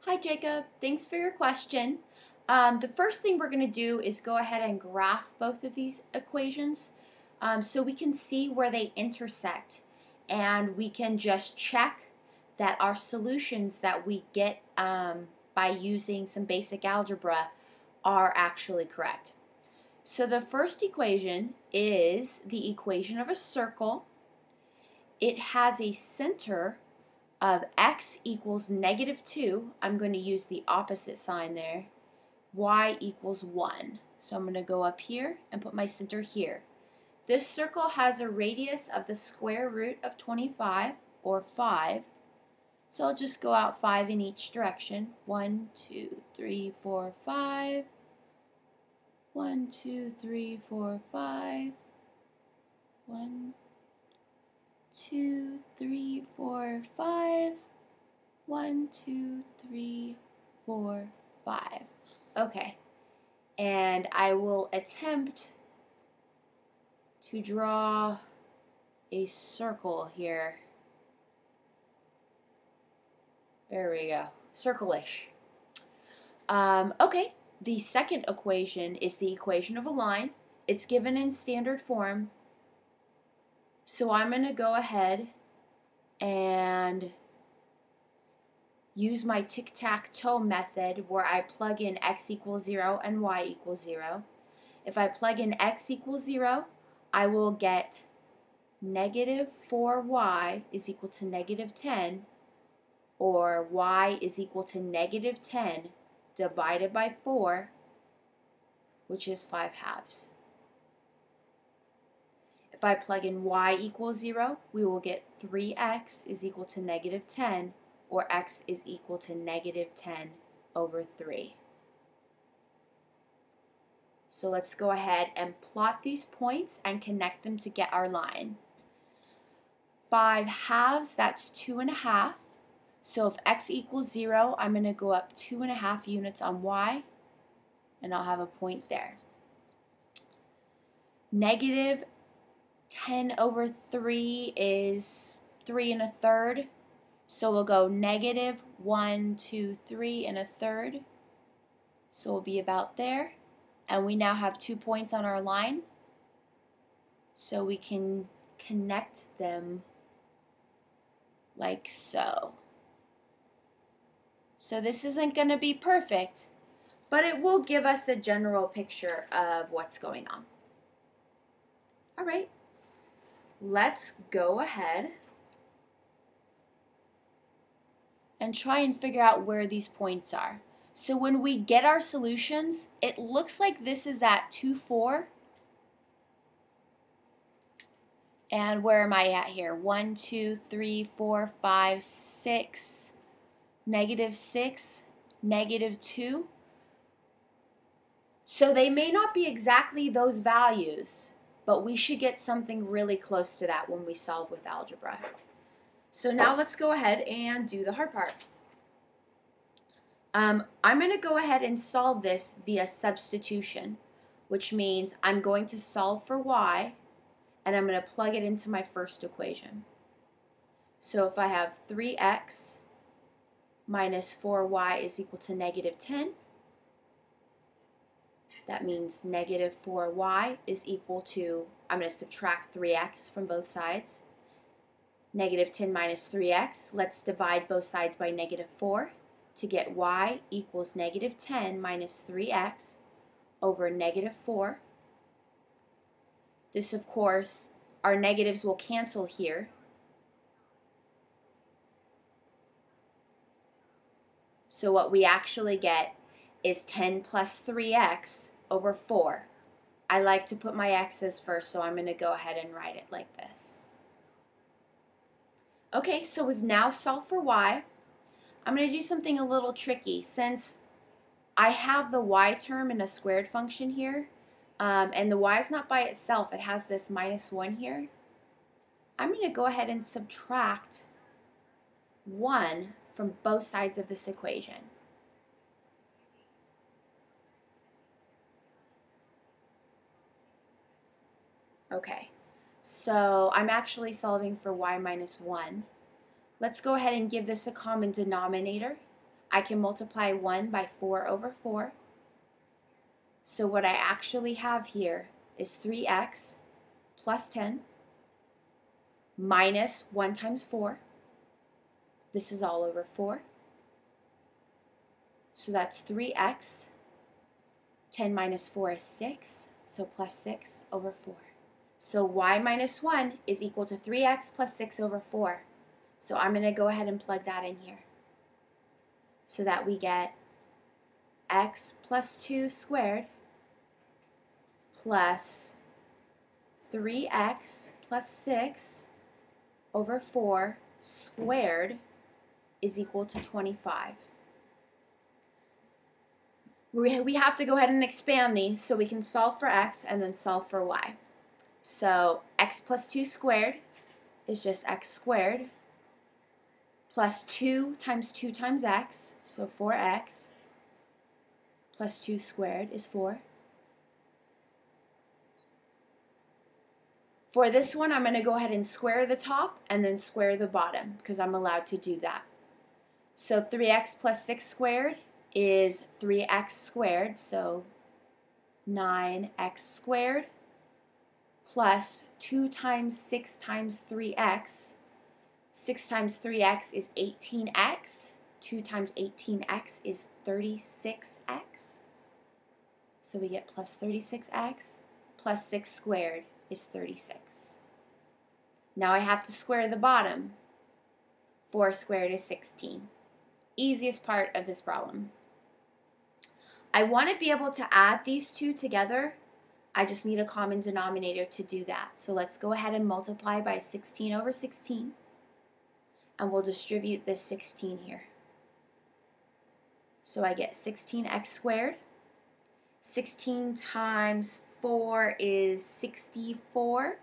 Hi Jacob, thanks for your question. The first thing we're going to do is go ahead and graph both of these equations so we can see where they intersect, and we can just check that our solutions that we get by using some basic algebra are actually correct. So the first equation is the equation of a circle. It has a center of x equals -2, I'm going to use the opposite sign there, y equals 1. So I'm going to go up here and put my center here. This circle has a radius of the square root of 25, or 5. So I'll just go out 5 in each direction. 1, 2, 3, 4, 5. 1, 2, 3, 4, 5. 1, 2, 3, 4, 5. 1, 2, 3, 4, 5. Okay, and I will attempt to draw a circle here. There we go, circle-ish. Okay, the second equation is the equation of a line. It's given in standard form. So I'm going to go ahead and use my Tic Tac Toe method where I plug in x equals 0 and y equals 0. If I plug in x equals 0, I will get -4y is equal to -10, or y is equal to -10 divided by 4, which is 5/2. If I plug in y equals 0, we will get 3x is equal to -10, or x is equal to -10 over 3. So let's go ahead and plot these points and connect them to get our line. 5/2, that's 2.5. So if x equals 0, I'm going to go up 2.5 units on y, and I'll have a point there. -10 over 3 is 3 1/3. So we'll go -1, 2, 3 1/3. So we'll be about there. And we now have 2 points on our line. So we can connect them like so. So this isn't going to be perfect, but it will give us a general picture of what's going on. All right, let's go ahead and try and figure out where these points are. So when we get our solutions, it looks like this is at 2, 4. And where am I at here? 1, 2, 3, 4, 5, 6, -6, -2. So they may not be exactly those values, but we should get something really close to that when we solve with algebra. So now let's go ahead and do the hard part. I'm going to go ahead and solve this via substitution, which means I'm going to solve for y, and I'm going to plug it into my first equation. So if I have 3x minus 4y is equal to -10, that means -4y is equal to, I'm going to subtract 3x from both sides. -10 minus 3x, let's divide both sides by -4 to get y equals -10 minus 3x over -4. This, of course, our negatives will cancel here. So what we actually get is 10 plus 3x over 4. I like to put my x's first, so I'm going to go ahead and write it like this. Okay, so we've now solved for y. I'm going to do something a little tricky. Since I have the y term in a squared function here, and the y is not by itself, it has this -1 here, I'm going to go ahead and subtract 1 from both sides of this equation. Okay, so I'm actually solving for y minus 1. Let's go ahead and give this a common denominator. I can multiply 1 by 4 over 4. So what I actually have here is 3x plus 10 minus 1 times 4. This is all over 4. So that's 3x. 10 minus 4 is 6, so plus 6 over 4. So y minus 1 is equal to 3x plus 6 over 4. So I'm going to go ahead and plug that in here, so that we get x plus 2 squared plus 3x plus 6 over 4 squared is equal to 25. We have to go ahead and expand these so we can solve for x and then solve for y. So x plus 2 squared is just x squared plus 2 times x, so 4x plus 2 squared is 4. For this one, I'm going to go ahead and square the top and then square the bottom because I'm allowed to do that. So 3x plus 6 squared is 3x squared, so 9x squared plus 2 times 6 times 3x. 6 times 3x is 18x. 2 times 18x is 36x. So we get plus 36x plus 6 squared is 36. Now I have to square the bottom. 4 squared is 16. Easiest part of this problem. I want to be able to add these two together. I just need a common denominator to do that. So let's go ahead and multiply by 16 over 16. And we'll distribute this 16 here. So I get 16x squared. 16 times 4 is 64.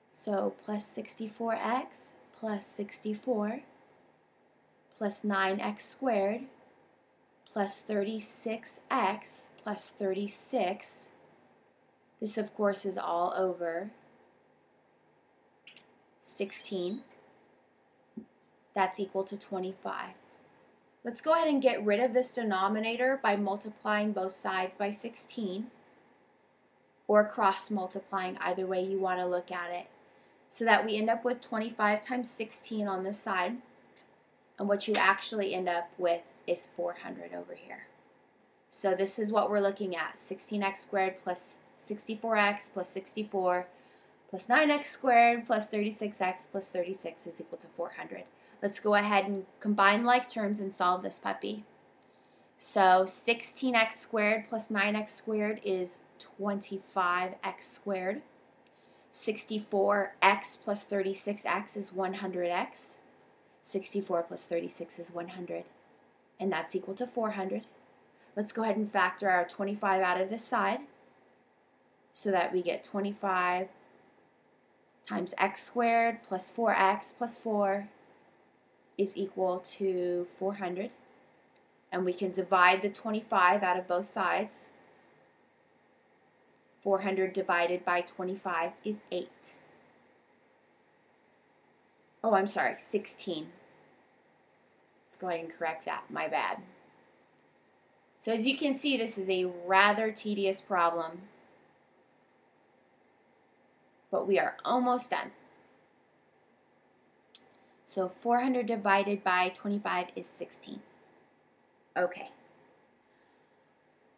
So plus 64x plus 64 plus 9x squared plus 36x plus 36. This, of course, is all over 16. That's equal to 25. Let's go ahead and get rid of this denominator by multiplying both sides by 16, or cross multiplying, either way you want to look at it, so that we end up with 25 times 16 on this side, and what you actually end up with is 400 over here. So this is what we're looking at: 16x squared plus 64x plus 64 plus 9x squared plus 36x plus 36 is equal to 400. Let's go ahead and combine like terms and solve this puppy. So 16x squared plus 9x squared is 25x squared. 64x plus 36x is 100x. 64 plus 36 is 100. And that's equal to 400. Let's go ahead and factor our 25 out of this side, so that we get 25 times x squared plus 4x plus 4 is equal to 400. And we can divide the 25 out of both sides. 400 divided by 25 is 8. Oh, I'm sorry, 16. Let's go ahead and correct that, my bad. So as you can see, this is a rather tedious problem, but we are almost done. So 400 divided by 25 is 16. Okay.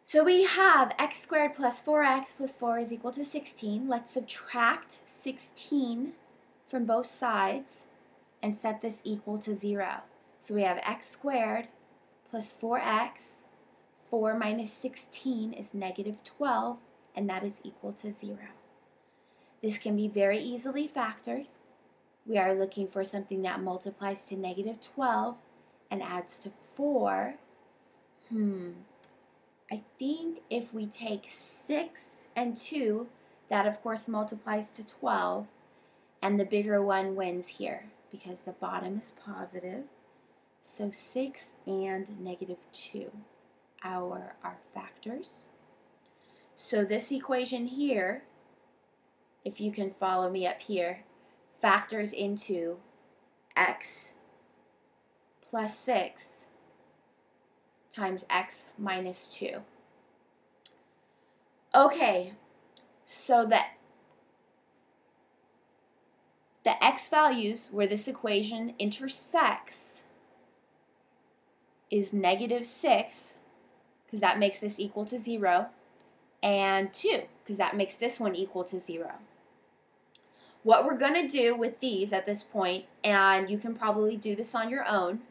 So we have x squared plus 4x plus 4 is equal to 16. Let's subtract 16 from both sides and set this equal to 0. So we have x squared plus 4x. 4 minus 16 is negative 12, and that is equal to 0. This can be very easily factored. We are looking for something that multiplies to negative 12 and adds to 4. I think if we take 6 and 2, that of course multiplies to 12, and the bigger one wins here because the bottom is positive. So 6 and negative 2 are our factors. So this equation here, if you can follow me up here, factors into x plus 6 times x minus 2. Okay, so the x values where this equation intersects is -6, because that makes this equal to 0, and 2, because that makes this one equal to 0. What we're going to do with these at this point, and you can probably do this on your own,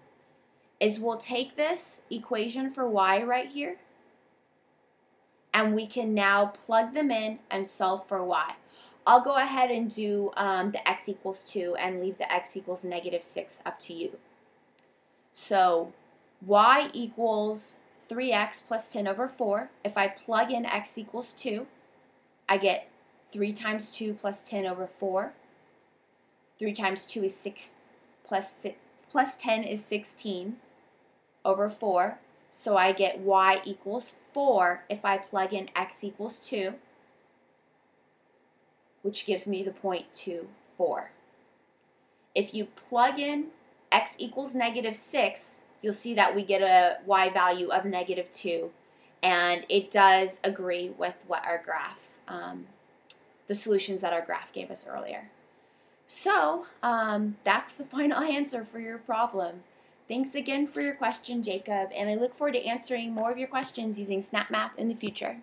is we'll take this equation for y right here, and we can now plug them in and solve for y. I'll go ahead and do the x equals 2 and leave the x equals -6 up to you. So y equals 3x plus 10 over 4. If I plug in x equals 2, I get 3 times 2 plus 10 over 4. 3 times 2 is 6, plus 10 is 16 over 4. So I get y equals 4 if I plug in x equals 2, which gives me the point 24. If you plug in x equals -6, you'll see that we get a y value of -2, and it does agree with what our graph, the solutions that our graph gave us earlier. So that's the final answer for your problem. Thanks again for your question, Jacob, and I look forward to answering more of your questions using Snap Math in the future.